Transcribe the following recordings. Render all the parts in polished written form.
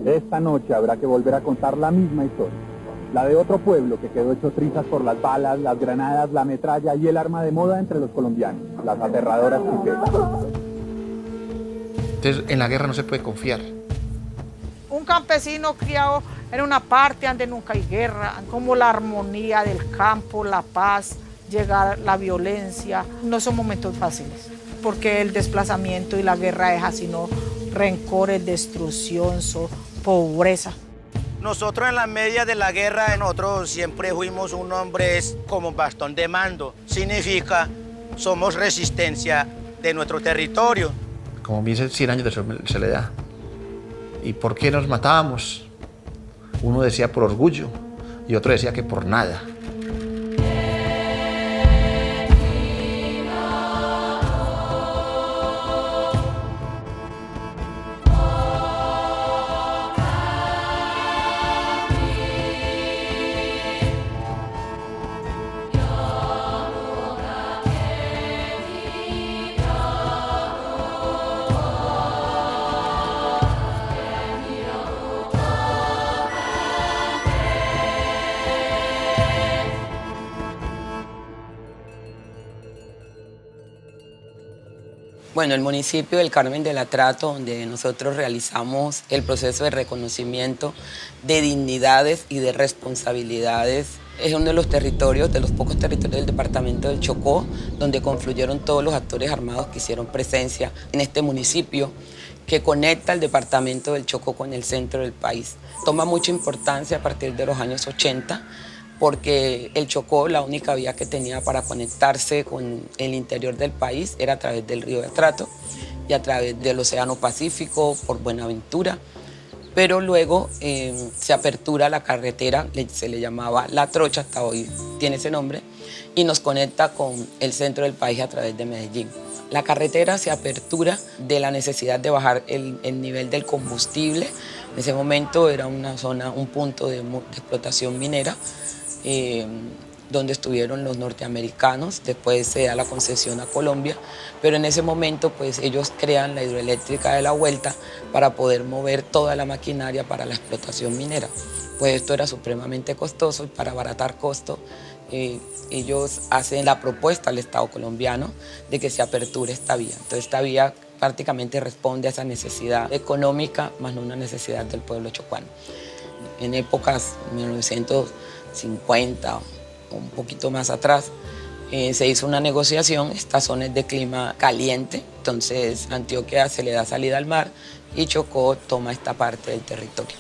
Esta noche habrá que volver a contar la misma historia. La de otro pueblo que quedó hecho trizas por las balas, las granadas, la metralla y el arma de moda entre los colombianos, las aterradoras piquetas. Entonces, en la guerra no se puede confiar. Un campesino criado en una parte donde nunca hay guerra, como la armonía del campo, la paz, llegar la violencia, no son momentos fáciles, porque el desplazamiento y la guerra es así, no rencores, destrucción, pobreza. Nosotros en la media de la guerra, nosotros siempre fuimos un hombre como bastón de mando. Significa, somos resistencia de nuestro territorio. Como dice 100 años de soledad. ¿Y por qué nos matábamos? Uno decía por orgullo y otro decía que por nada. Bueno, el municipio del Carmen del Atrato, donde nosotros realizamos el proceso de reconocimiento de dignidades y de responsabilidades, es uno de los territorios, de los pocos territorios del departamento del Chocó, donde confluyeron todos los actores armados que hicieron presencia en este municipio, que conecta el departamento del Chocó con el centro del país. Toma mucha importancia a partir de los años 80, porque el Chocó, la única vía que tenía para conectarse con el interior del país era a través del río de Atrato y a través del Océano Pacífico por Buenaventura. Pero luego se apertura la carretera, se le llamaba La Trocha, hasta hoy tiene ese nombre, y nos conecta con el centro del país a través de Medellín. La carretera se apertura de la necesidad de bajar el nivel del combustible. En ese momento era una zona, un punto de explotación minera, donde estuvieron los norteamericanos. Después se da la concesión a Colombia, pero en ese momento pues ellos crean la hidroeléctrica de La Vuelta para poder mover toda la maquinaria para la explotación minera. Pues esto era supremamente costoso y para abaratar costos ellos hacen la propuesta al Estado colombiano de que se aperture esta vía. Entonces esta vía prácticamente responde a esa necesidad económica, más no una necesidad del pueblo chocuano. En épocas 1950 o un poquito más atrás, se hizo una negociación. Esta zona es de clima caliente, entonces Antioquia se le da salida al mar y Chocó toma esta parte del territorio.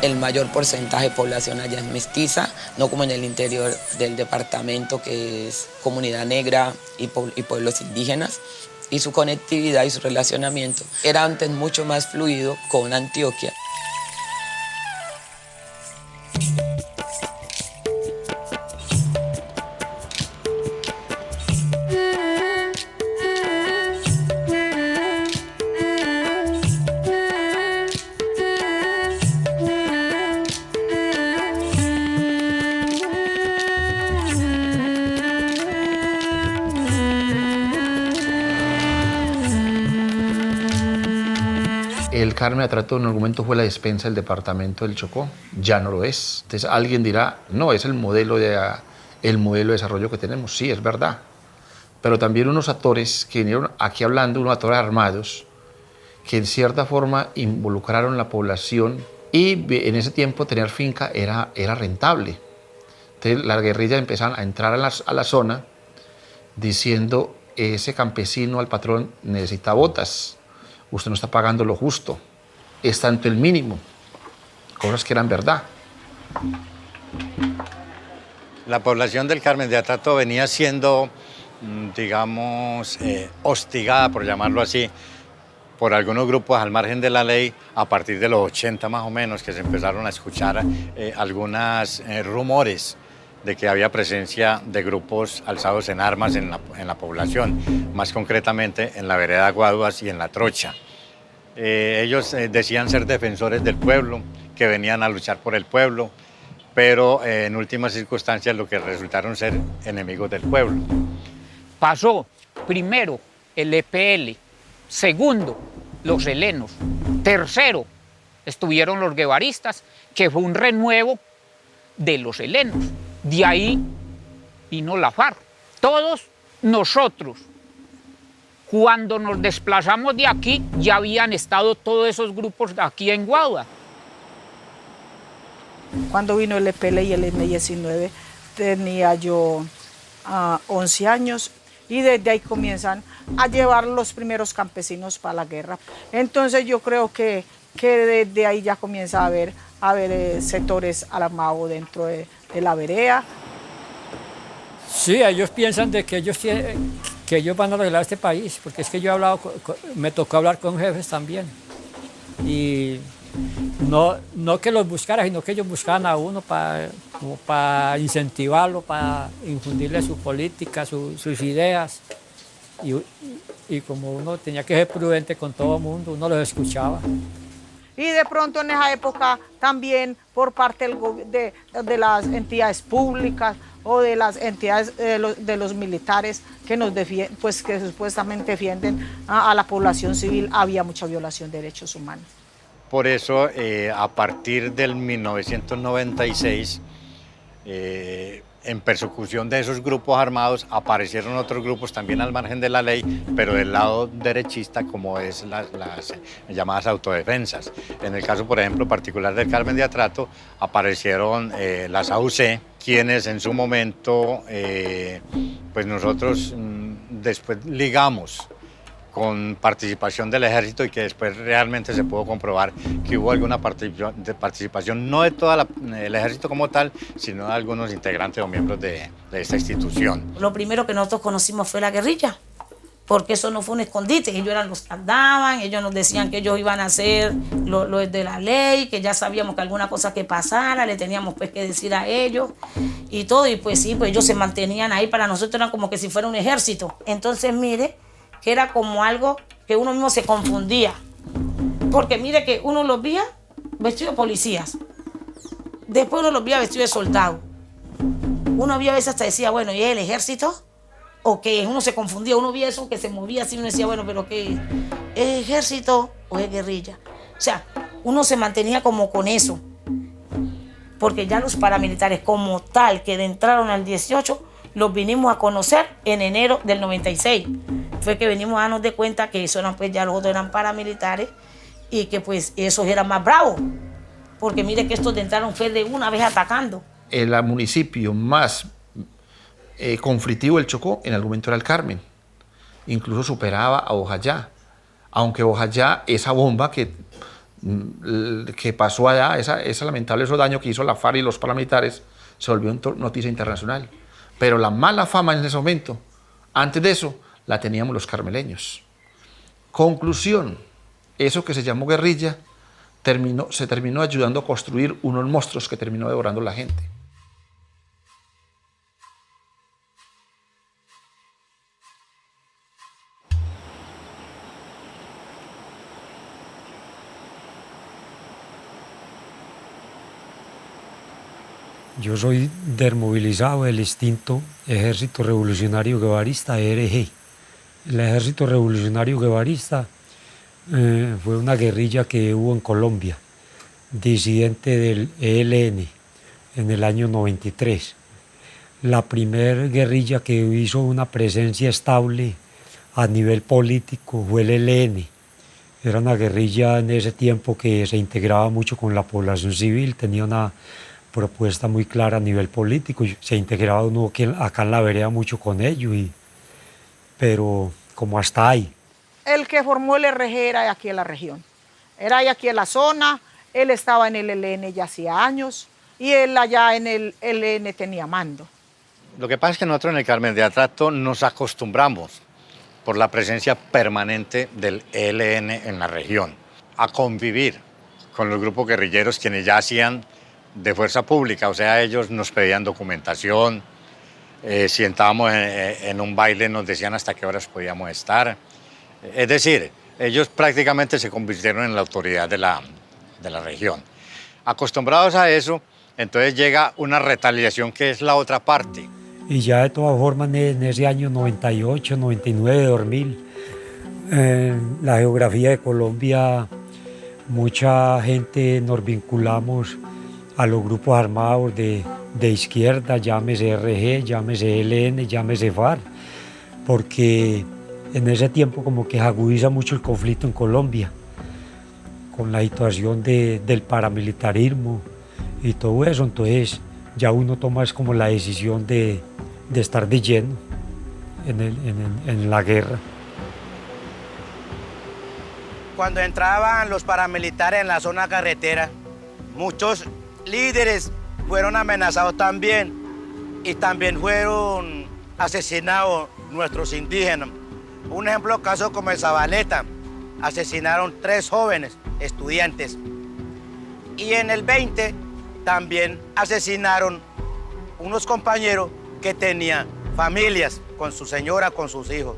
El mayor porcentaje de población allá es mestiza, no como en el interior del departamento, que es comunidad negra y pueblos indígenas. Y su conectividad y su relacionamiento era antes mucho más fluido con Antioquia. El Carmen de Atrato en algún momento fue la despensa del departamento del Chocó, ya no lo es. Entonces alguien dirá, no, es el modelo de desarrollo que tenemos. Sí, es verdad. Pero también unos actores que vinieron aquí hablando, unos actores armados, que en cierta forma involucraron la población y en ese tiempo tener finca era rentable. Entonces las guerrillas empezaron a entrar a la zona diciendo, ese campesino al patrón necesita botas. Usted no está pagando lo justo, es tanto el mínimo, cosas que eran verdad. La población del Carmen de Atrato venía siendo, digamos, hostigada, por llamarlo así, por algunos grupos al margen de la ley a partir de los 80 más o menos, que se empezaron a escuchar algunos rumores de que había presencia de grupos alzados en armas en la población, más concretamente en la vereda Guaduas y en La Trocha. Ellos decían ser defensores del pueblo, que venían a luchar por el pueblo, pero en últimas circunstancias lo que resultaron ser enemigos del pueblo. Pasó primero el EPL. Segundo, los helenos. Tercero, estuvieron los guevaristas, que fue un renuevo de los helenos. De ahí vino la FARC. Todos nosotros, cuando nos desplazamos de aquí, ya habían estado todos esos grupos de aquí en Guaduá. Cuando vino el EPL y el M-19, tenía yo 11 años y desde ahí comienzan a llevar los primeros campesinos para la guerra. Entonces yo creo que desde ahí ya comienza a haber sectores armados dentro de la vereda. Sí, ellos piensan de que ellos van a arreglar este país, porque es que yo he hablado, me tocó hablar con jefes también. Y no que los buscara, sino que ellos buscaban a uno para incentivarlo, para infundirle su política, sus ideas. Y como uno tenía que ser prudente con todo el mundo, uno los escuchaba. Y de pronto en esa época también por parte de las entidades públicas o de las entidades de los militares que nos defienden, pues que supuestamente defienden a la población civil, había mucha violación de derechos humanos. Por eso, a partir del 1996, en persecución de esos grupos armados, aparecieron otros grupos también al margen de la ley, pero del lado derechista, como es las llamadas autodefensas. En el caso, por ejemplo, particular del Carmen de Atrato, aparecieron las AUC, quienes en su momento, pues nosotros después ligamos con participación del ejército y que después realmente se pudo comprobar que hubo alguna participación, no de todo el ejército como tal, sino de algunos integrantes o miembros de esta institución. Lo primero que nosotros conocimos fue la guerrilla, porque eso no fue un escondite, ellos eran los que andaban, ellos nos decían que ellos iban a hacer lo de la ley, que ya sabíamos que alguna cosa que pasara, le teníamos pues que decir a ellos y todo, y pues sí, pues ellos se mantenían ahí, para nosotros eran como que si fuera un ejército. Entonces mire, que era como algo que uno mismo se confundía, porque mire que uno los veía vestidos de policías, después uno los veía vestidos de soldados, uno había a veces hasta decía, bueno, ¿y es el ejército? ¿O qué? Uno se confundía, uno veía eso que se movía así, uno decía, bueno, ¿pero qué? ¿Es ejército o es guerrilla? O sea, uno se mantenía como con eso, porque ya los paramilitares como tal que entraron al 18, los vinimos a conocer en enero del 96. Fue que venimos a darnos de cuenta que eso eran, pues ya los otros eran paramilitares y que pues esos eran más bravos. Porque mire que estos entraron fue de una vez atacando. El municipio más conflictivo del Chocó en algún momento era el Carmen. Incluso superaba a Bojayá. Aunque Bojayá, esa bomba que pasó allá, ese lamentable daño que hizo la FARC y los paramilitares, se volvió noticia internacional. Pero la mala fama en ese momento, antes de eso, la teníamos los carmeleños. Conclusión, eso que se llamó guerrilla se terminó ayudando a construir unos monstruos que terminó devorando la gente. Yo soy desmovilizado del extinto Ejército Revolucionario Guevarista, ERG. El Ejército Revolucionario Guevarista fue una guerrilla que hubo en Colombia, disidente del ELN en el año 93. La primera guerrilla que hizo una presencia estable a nivel político fue el ELN. Era una guerrilla en ese tiempo que se integraba mucho con la población civil, tenía una propuesta muy clara a nivel político, se integraba uno acá en la vereda mucho con ellos, pero como hasta ahí. El que formó el RG era de aquí en la región, era de aquí en la zona, él estaba en el ELN ya hacía años y él allá en el ELN tenía mando. Lo que pasa es que nosotros en el Carmen de Atrato nos acostumbramos por la presencia permanente del ELN en la región a convivir con los grupos guerrilleros quienes ya hacían de fuerza pública, o sea, ellos nos pedían documentación, si estábamos en un baile nos decían hasta qué horas podíamos estar. Es decir, ellos prácticamente se convirtieron en la autoridad de la región. Acostumbrados a eso, entonces llega una retaliación que es la otra parte. Y ya de todas formas en ese año 98, 99, 2000, En la geografía de Colombia, mucha gente nos vinculamos a los grupos armados de izquierda, llámese RG, llámese ELN, llámese FARC, porque en ese tiempo como que se agudiza mucho el conflicto en Colombia, con la situación del paramilitarismo y todo eso. Entonces ya uno toma es como la decisión de estar de lleno en la guerra. Cuando entraban los paramilitares en la zona carretera, muchos líderes fueron amenazados también y también fueron asesinados nuestros indígenas. Un ejemplo caso como el Zabaleta, asesinaron 3 jóvenes estudiantes. Y en el 20 también asesinaron unos compañeros que tenían familias con su señora, con sus hijos.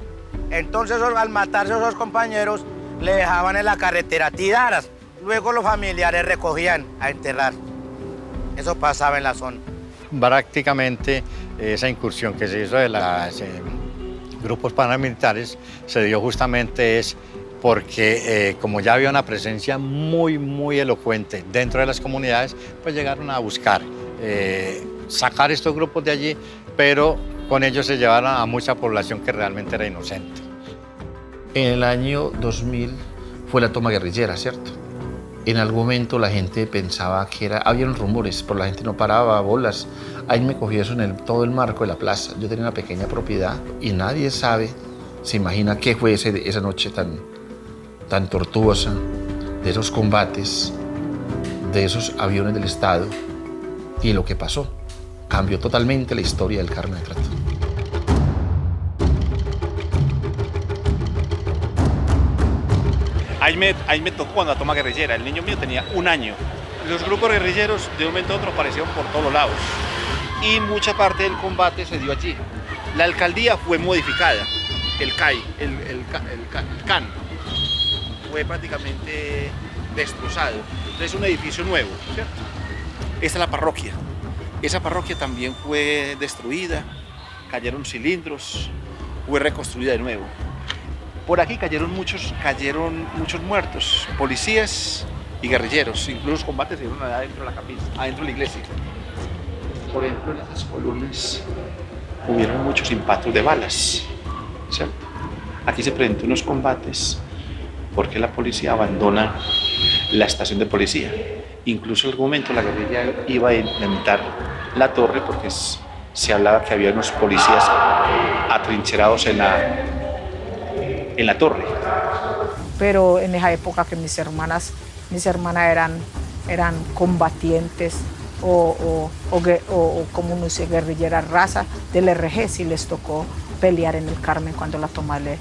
Entonces al matarse a esos compañeros le dejaban en la carretera tiradas. Luego los familiares recogían a enterrar. Eso pasaba en la zona. Prácticamente esa incursión que se hizo de los grupos paramilitares se dio justamente porque como ya había una presencia muy elocuente dentro de las comunidades, pues llegaron a buscar sacar estos grupos de allí, pero con ellos se llevaron a mucha población que realmente era inocente. En el año 2000 fue la toma guerrillera, ¿cierto? En algún momento la gente pensaba que habían rumores, pero la gente no paraba bolas. Ahí me cogí eso en todo el marco de la plaza. Yo tenía una pequeña propiedad y nadie se imagina qué fue esa noche tan tortuosa, de esos combates, de esos aviones del Estado y lo que pasó. Cambió totalmente la historia del Carmen de Atrato. Ahí me tocó cuando la toma guerrillera. El niño mío tenía 1 año. Los grupos guerrilleros de un momento a otro aparecieron por todos lados y mucha parte del combate se dio allí. La alcaldía fue modificada, el CAN fue prácticamente destrozado. Entonces un edificio nuevo, ¿cierto? Esta es la parroquia. Esa parroquia también fue destruida, cayeron cilindros, fue reconstruida de nuevo. Por aquí cayeron muchos muertos, policías y guerrilleros. Incluso los combates se dieron adentro de la capilla, adentro de la iglesia. Por ejemplo, en estas columnas hubieron muchos impactos de balas, ¿cierto? Aquí se presentó unos combates porque la policía abandona la estación de policía. Incluso en algún momento la guerrilla iba a implementar la torre porque se hablaba que había unos policías atrincherados en la torre. Pero en esa época que mis hermanas eran combatientes o como uno dice, guerrilleras raza del RG, si les tocó pelear en el Carmen cuando la toma del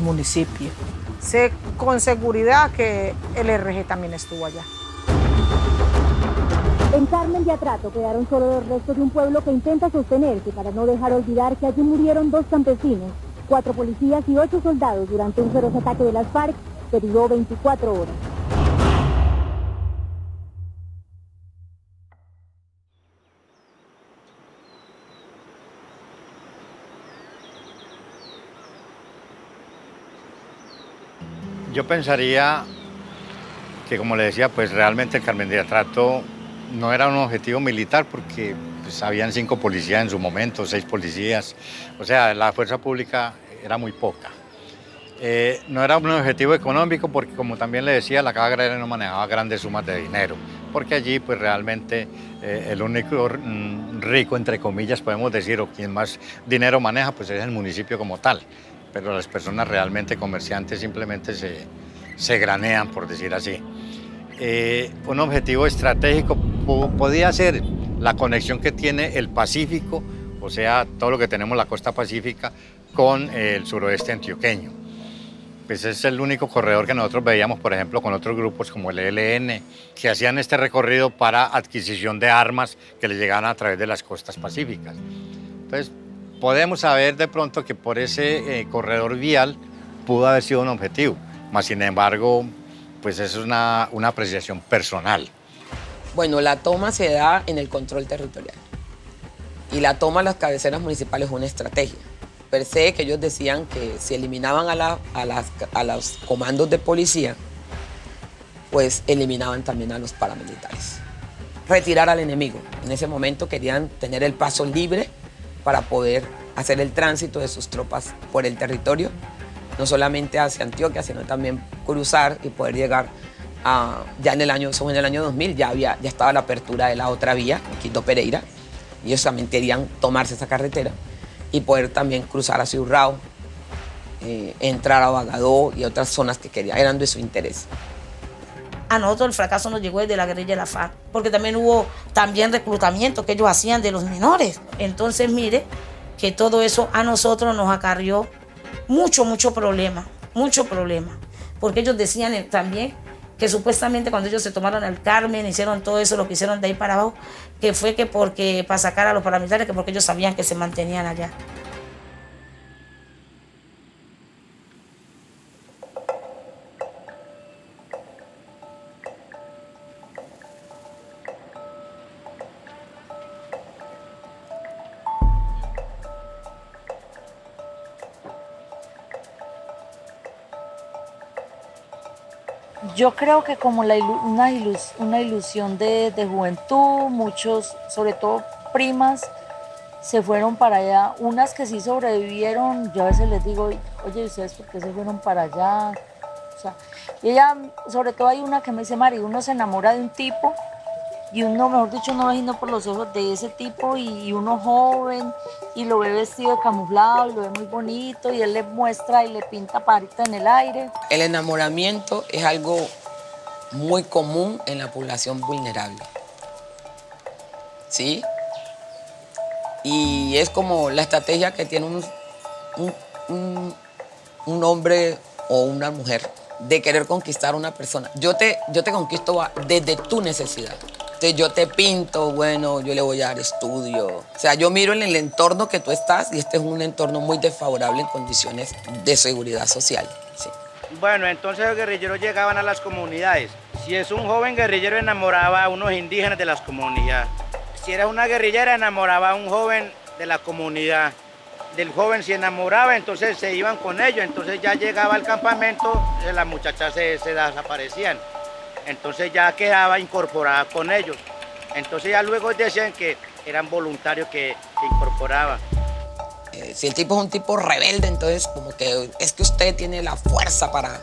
municipio. Sé con seguridad que el RG también estuvo allá. En Carmen de Atrato quedaron solo los restos de un pueblo que intenta sostenerse para no dejar olvidar que allí murieron 2 campesinos, 4 policías y 8 soldados durante un feroz ataque de las FARC que duró 24 horas. Yo pensaría que, como le decía, pues realmente el Carmen de Atrato no era un objetivo militar porque pues, habían 5 policías en su momento, 6 policías. O sea, la fuerza pública era muy poca. No era un objetivo económico porque, como también le decía, la caja agraria no manejaba grandes sumas de dinero. Porque allí, pues realmente, el único rico, entre comillas, podemos decir, o quien más dinero maneja, pues es el municipio como tal. Pero las personas realmente comerciantes simplemente se granean, por decir así. Un objetivo estratégico podía ser la conexión que tiene el Pacífico, o sea, todo lo que tenemos la costa pacífica, con el suroeste antioqueño. Pues es el único corredor que nosotros veíamos, por ejemplo, con otros grupos como el ELN, que hacían este recorrido para adquisición de armas que le llegaban a través de las costas pacíficas. Entonces, podemos saber de pronto que por ese corredor vial pudo haber sido un objetivo, mas sin embargo, pues eso es una apreciación personal. Bueno, la toma se da en el control territorial y la toma de las cabeceras municipales es una estrategia. per se, que ellos decían que si eliminaban a los comandos de policía, pues eliminaban también a los paramilitares. Retirar al enemigo. En ese momento querían tener el paso libre para poder hacer el tránsito de sus tropas por el territorio, no solamente hacia Antioquia, sino también cruzar y poder llegar a, ya en el año 2000, ya estaba la apertura de la otra vía, Quito Pereira, y ellos también querían tomarse esa carretera y poder también cruzar hacia Urrao, entrar a Bagadó y otras zonas que querían, eran de su interés. A nosotros el fracaso nos llegó desde la guerrilla de la FARC, porque también hubo reclutamiento que ellos hacían de los menores. Entonces, mire, que todo eso a nosotros nos acarrió mucho problema, porque ellos decían también que supuestamente cuando ellos se tomaron el Carmen, hicieron todo eso, lo que hicieron de ahí para abajo, que fue que porque para sacar a los paramilitares, que porque ellos sabían que se mantenían allá. Yo creo que como una ilusión de juventud, muchos, sobre todo primas, se fueron para allá. Unas que sí sobrevivieron, yo a veces les digo, oye, ¿ustedes por qué se fueron para allá? O sea, y ella, sobre todo hay una que me dice, Mari, uno se enamora de un tipo y uno, mejor dicho, uno va viendo por los ojos de ese tipo y uno joven y lo ve vestido de camuflado y lo ve muy bonito y él le muestra y le pinta pajaritos en el aire. El enamoramiento es algo muy común en la población vulnerable, ¿sí? Y es como la estrategia que tiene un hombre o una mujer de querer conquistar a una persona. Yo te conquisto desde tu necesidad. Entonces yo te pinto, bueno, yo le voy a dar estudio. O sea, yo miro en el entorno que tú estás y este es un entorno muy desfavorable en condiciones de seguridad social. Sí. Bueno, entonces los guerrilleros llegaban a las comunidades. Si es un joven guerrillero, enamoraba a unos indígenas de las comunidades. Si era una guerrillera, enamoraba a un joven de la comunidad. Del joven se enamoraba, entonces se iban con ellos. Entonces ya llegaba al campamento, las muchachas se desaparecían. Entonces ya quedaba incorporada con ellos. Entonces ya luego decían que eran voluntarios que incorporaban. Si el tipo es un tipo rebelde, entonces como que es que usted tiene la fuerza para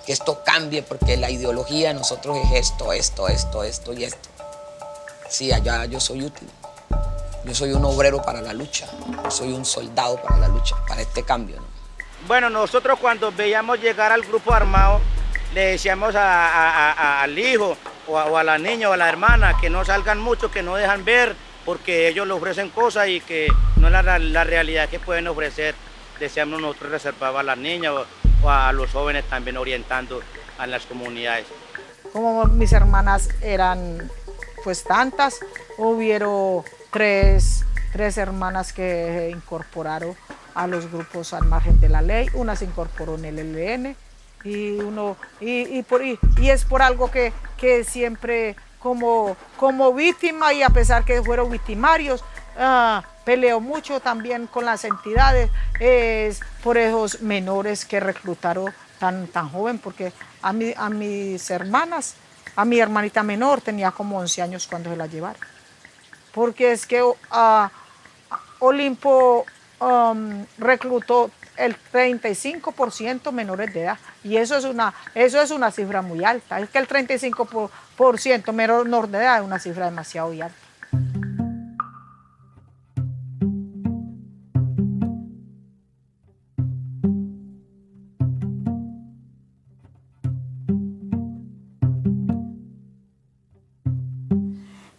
que esto cambie, porque la ideología de nosotros es esto y esto. Sí, allá yo soy útil. Yo soy un obrero para la lucha. Yo soy un soldado para la lucha, para este cambio, ¿no? Bueno, nosotros cuando veíamos llegar al grupo armado, le decíamos al hijo o a la niña o a la hermana que no salgan mucho, que no dejan ver, porque ellos le ofrecen cosas y que no es la realidad que pueden ofrecer. Decíamos nosotros reservar a las niñas o a los jóvenes también orientando a las comunidades. Como mis hermanas eran pues tantas, hubieron tres hermanas que se incorporaron a los grupos al margen de la ley. Una se incorporó en el ELN y es por algo que siempre como víctima, y a pesar que fueron victimarios, peleó mucho también con las entidades, por esos menores que reclutaron tan joven, porque a mis hermanas, a mi hermanita menor tenía como 11 años cuando se la llevaron. Porque es que Olimpo reclutó el 35% menores de edad, y eso es una cifra muy alta. Es que el 35% menor de edad es una cifra demasiado alta.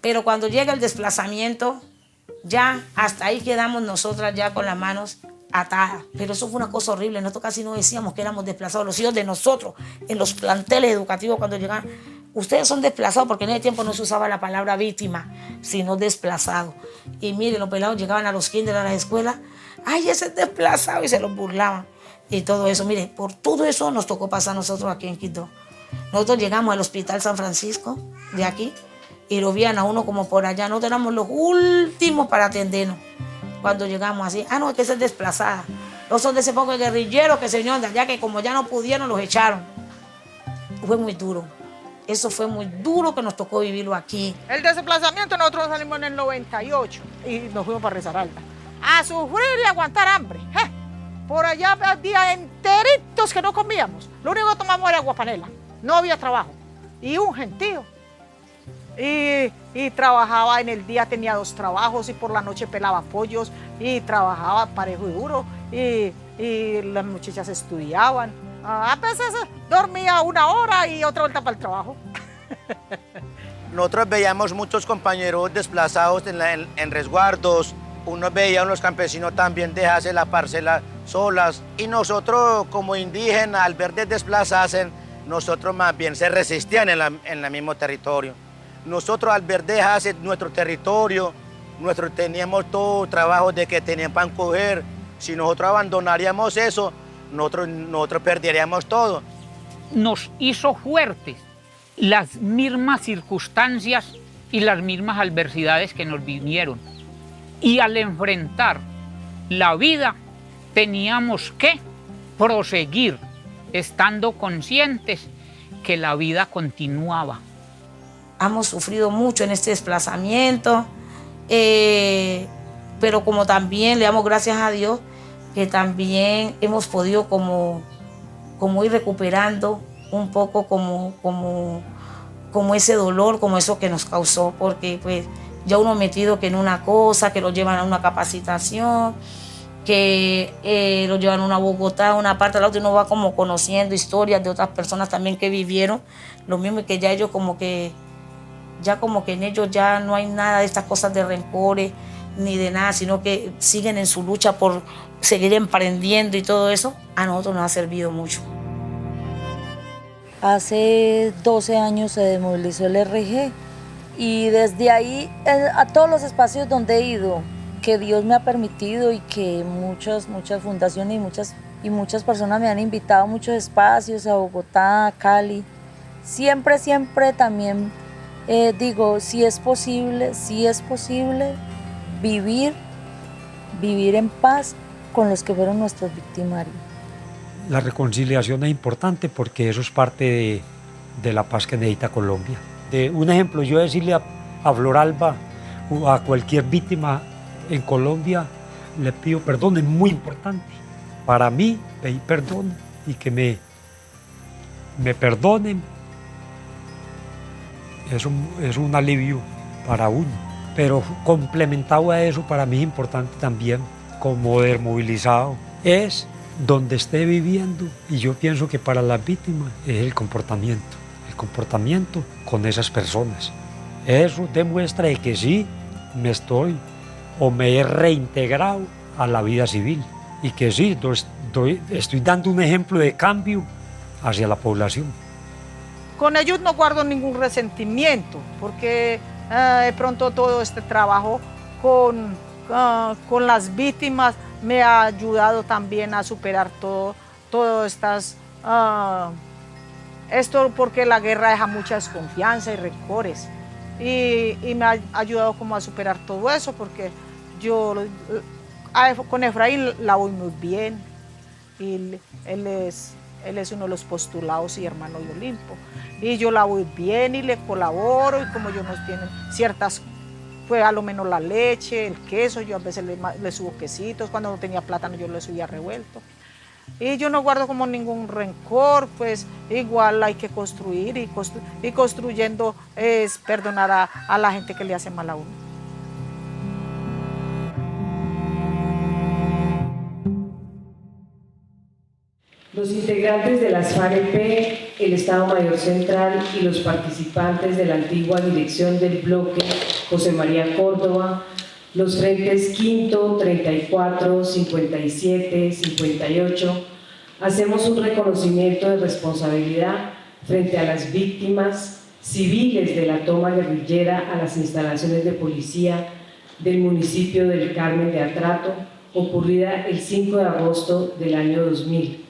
Pero cuando llega el desplazamiento, ya hasta ahí quedamos nosotras ya con las manos atadas. Pero eso fue una cosa horrible. Nosotros casi no decíamos que éramos desplazados. Los hijos de nosotros en los planteles educativos cuando llegaban, ustedes son desplazados, porque en ese tiempo no se usaba la palabra víctima, sino desplazado. Y miren, los pelados llegaban a los kinder, a las escuelas, ¡ay, ese es desplazado! Y se los burlaban. Y todo eso, miren, por todo eso nos tocó pasar nosotros aquí en Quito. Nosotros llegamos al Hospital San Francisco de aquí, y lo veían a uno como por allá. Nosotros éramos los últimos para atendernos. Cuando llegamos así, no, es que esa es desplazada. Los son de ese poco de guerrilleros que se vinieron de allá, que como ya no pudieron, los echaron. Fue muy duro. Eso fue muy duro que nos tocó vivirlo aquí. El desplazamiento nosotros salimos en el 98 y nos fuimos para Risaralda. A sufrir y aguantar hambre. Por allá días enteritos que no comíamos. Lo único que tomamos era agua panela. No había trabajo. Y un gentío. Y trabajaba en el día, tenía 2 trabajos y por la noche pelaba pollos y trabajaba parejo y duro. Y las muchachas estudiaban. A veces dormía 1 hora y otra vuelta para el trabajo. Nosotros veíamos muchos compañeros desplazados en resguardos. Uno veía a unos campesinos también dejarse la parcela solas. Y nosotros como indígenas, al ver desplazarse, nosotros más bien se resistían en el mismo territorio. Nosotros al ver dejarse nuestro territorio, nosotros teníamos todo trabajo de que tenían para coger. Si nosotros abandonaríamos eso, nosotros perderíamos todo. Nos hizo fuertes las mismas circunstancias y las mismas adversidades que nos vinieron. Y al enfrentar la vida, teníamos que proseguir, estando conscientes que la vida continuaba. Hemos sufrido mucho en este desplazamiento, pero como también le damos gracias a Dios, que también hemos podido como ir recuperando un poco como ese dolor, como eso que nos causó, porque pues ya uno metido que en una cosa, que lo llevan a una capacitación, que lo llevan a una Bogotá, a una parte de la otra, y uno va como conociendo historias de otras personas también que vivieron lo mismo, y que ya ellos como que en ellos ya no hay nada de estas cosas de rencores ni de nada, sino que siguen en su lucha por seguir emprendiendo y todo eso. A nosotros nos ha servido mucho. Hace 12 años se desmovilizó el RG y desde ahí a todos los espacios donde he ido, que Dios me ha permitido y que muchas fundaciones y muchas personas me han invitado a muchos espacios, a Bogotá, a Cali. Siempre también digo, si es posible vivir en paz con los que fueron nuestros victimarios. La reconciliación es importante porque eso es parte de la paz que necesita Colombia. Un ejemplo, yo decirle a Floralba o a cualquier víctima en Colombia, le pido perdón, es muy importante. Para mí, pedir perdón y que me perdonen es un alivio para uno. Pero complementado a eso, para mí es importante también, como desmovilizado, es donde esté viviendo, y yo pienso que para las víctimas es el comportamiento con esas personas. Eso demuestra de que sí, me he reintegrado a la vida civil, y que sí, estoy dando un ejemplo de cambio hacia la población. Con ellos no guardo ningún resentimiento, porque de pronto todo este trabajo con las víctimas me ha ayudado también a superar todo esto, porque la guerra deja mucha desconfianza y rencores, y me ha ayudado como a superar todo eso, porque yo con Efraín la voy muy bien, y él es uno de los postulados y hermano de Olimpo, y yo la voy bien y le colaboro, y como ellos nos tienen ciertas, pues a lo menos la leche, el queso, yo a veces le subo quesitos, cuando no tenía plátano yo le subía revuelto. Y yo no guardo como ningún rencor, pues igual hay que construir, y construyendo es perdonar a la gente que le hace mal a uno. Los integrantes de las FAREP, el Estado Mayor Central y los participantes de la antigua dirección del bloque José María Córdoba, los frentes 5, 34, 57, 58, hacemos un reconocimiento de responsabilidad frente a las víctimas civiles de la toma guerrillera a las instalaciones de policía del municipio del Carmen de Atrato, ocurrida el 5 de agosto del año 2000,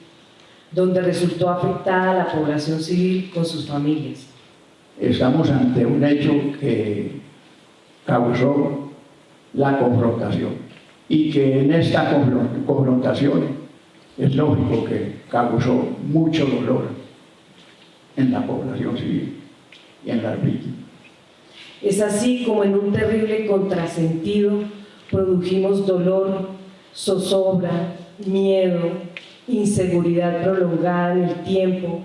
donde resultó afectada la población civil con sus familias. Estamos ante un hecho que causó la confrontación, y que en esta confrontación es lógico que causó mucho dolor en la población civil y en las víctimas. Es así como en un terrible contrasentido produjimos dolor, zozobra, miedo, inseguridad prolongada en el tiempo,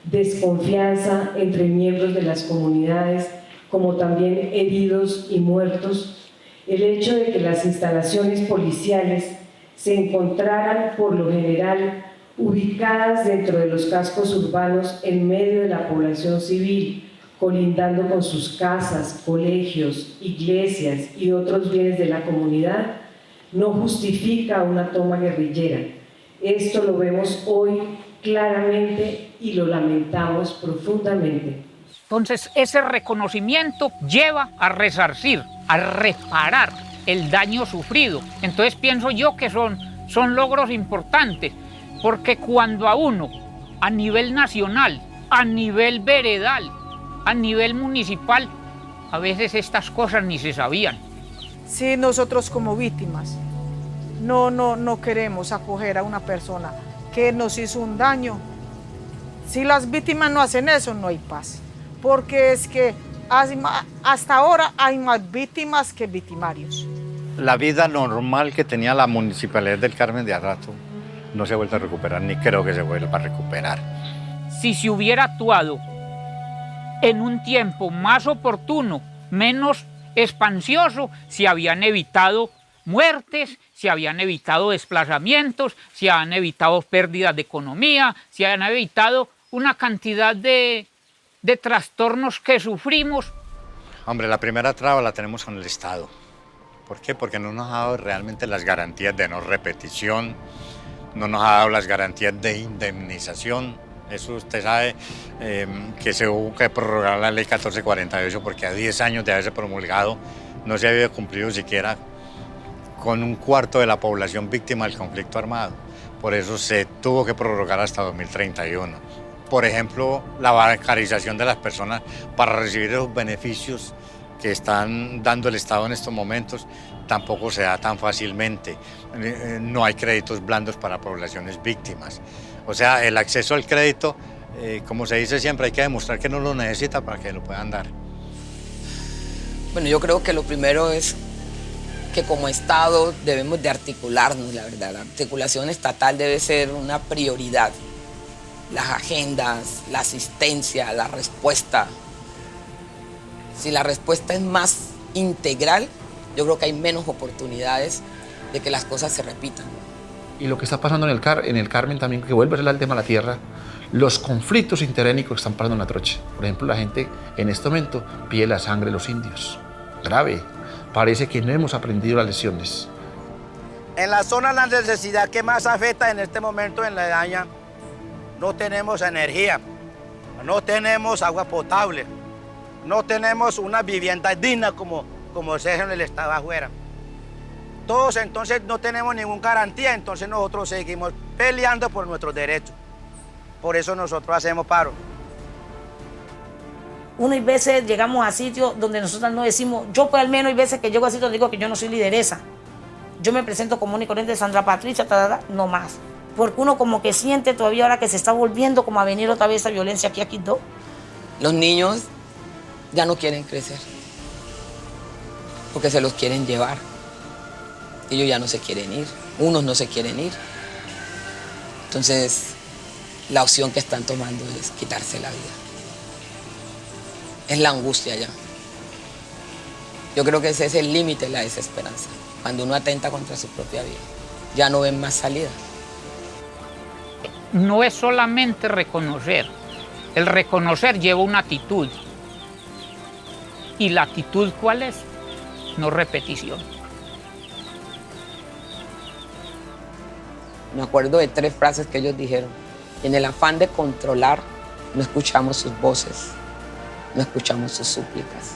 desconfianza entre miembros de las comunidades, como también heridos y muertos, el hecho de que las instalaciones policiales se encontraran por lo general ubicadas dentro de los cascos urbanos en medio de la población civil, colindando con sus casas, colegios, iglesias y otros bienes de la comunidad, no justifica una toma guerrillera. Esto lo vemos hoy claramente y lo lamentamos profundamente. Entonces, ese reconocimiento lleva a resarcir, a reparar el daño sufrido. Entonces, pienso yo que son logros importantes, porque cuando a uno, a nivel nacional, a nivel veredal, a nivel municipal, a veces estas cosas ni se sabían. Si nosotros como víctimas no queremos acoger a una persona que nos hizo un daño, si las víctimas no hacen eso, no hay paz. Porque es que hasta ahora hay más víctimas que victimarios. La vida normal que tenía la Municipalidad del Carmen de Arrato no se ha vuelto a recuperar, ni creo que se vuelva a recuperar. Si se hubiera actuado en un tiempo más oportuno, menos expansioso, se habían evitado muertes, se habían evitado desplazamientos, se han evitado pérdidas de economía, se han evitado una cantidad de trastornos que sufrimos. Hombre, la primera traba la tenemos con el Estado. ¿Por qué? Porque no nos ha dado realmente las garantías de no repetición, no nos ha dado las garantías de indemnización. Eso usted sabe que se hubo que prorrogar la ley 1448 porque a 10 años de haberse promulgado no se había cumplido siquiera con un cuarto de la población víctima del conflicto armado. Por eso se tuvo que prorrogar hasta 2031. Por ejemplo, la bancarización de las personas para recibir esos beneficios que están dando el Estado en estos momentos tampoco se da tan fácilmente. No hay créditos blandos para poblaciones víctimas. O sea, el acceso al crédito, como se dice siempre, hay que demostrar que no lo necesita para que lo puedan dar. Bueno, yo creo que lo primero es que como Estado debemos de articularnos, la verdad. La articulación estatal debe ser una prioridad. Las agendas, la asistencia, la respuesta. Si la respuesta es más integral, yo creo que hay menos oportunidades de que las cosas se repitan. Y lo que está pasando en el Carmen también, que vuelve a ser el tema de la tierra, los conflictos interétnicos que están pasando en Atocha. Por ejemplo, la gente en este momento pide la sangre de los indios. Grave. Parece que no hemos aprendido las lecciones. En la zona la necesidad que más afecta en este momento en la Daña, no tenemos energía, no tenemos agua potable, no tenemos una vivienda digna como se hace en el estado afuera. Todos entonces no tenemos ninguna garantía, entonces nosotros seguimos peleando por nuestros derechos. Por eso nosotros hacemos paro. Unas veces llegamos a sitios donde nosotros no decimos, yo pues al menos hay veces que llego a sitios digo que yo no soy lideresa. Yo me presento como única corriente de Sandra Patricia, no más. Porque uno como que siente todavía ahora que se está volviendo como a venir otra vez esa violencia aquí a Quito. Los niños ya no quieren crecer, porque se los quieren llevar. Ellos ya no se quieren ir, unos no se quieren ir. Entonces, la opción que están tomando es quitarse la vida. Es la angustia ya. Yo creo que ese es el límite de la desesperanza, cuando uno atenta contra su propia vida. Ya no ven más salida. No es solamente reconocer. El reconocer lleva una actitud. ¿Y la actitud cuál es? No repetición. Me acuerdo de 3 frases que ellos dijeron. En el afán de controlar, no escuchamos sus voces, no escuchamos sus súplicas,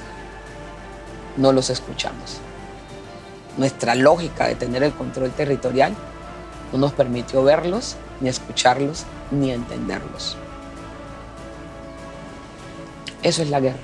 no los escuchamos. Nuestra lógica de tener el control territorial no nos permitió verlos, ni escucharlos, ni entenderlos. Eso es la guerra.